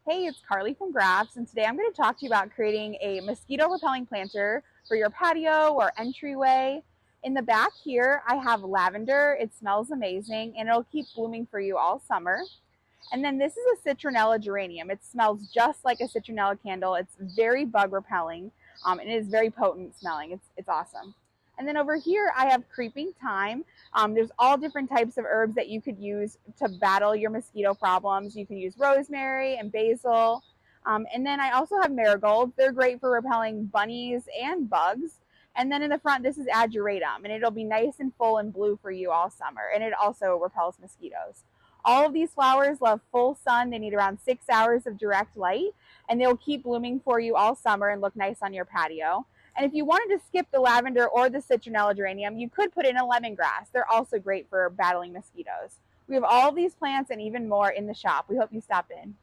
Hey, it's Karlie from Graf, and today I'm going to talk to you about creating a mosquito repelling planter for your patio or entryway. In the back here, I have lavender. It smells amazing, and it'll keep blooming for you all summer. And then this is a citronella geranium. It smells just like a citronella candle. It's very bug repelling, and it is very potent smelling. It's awesome. And then over here, I have creeping thyme. There's all different types of herbs that you could use to battle your mosquito problems. You can use rosemary and basil. And then I also have marigolds. They're great for repelling bunnies and bugs. And then in the front, this is ageratum, and it'll be nice and full and blue for you all summer. And it also repels mosquitoes. All of these flowers love full sun. They need around 6 hours of direct light, and they'll keep blooming for you all summer and look nice on your patio. And if you wanted to skip the lavender or the citronella geranium, you could put in a lemongrass. They're also great for battling mosquitoes. We have all of these plants and even more in the shop. We hope you stop in.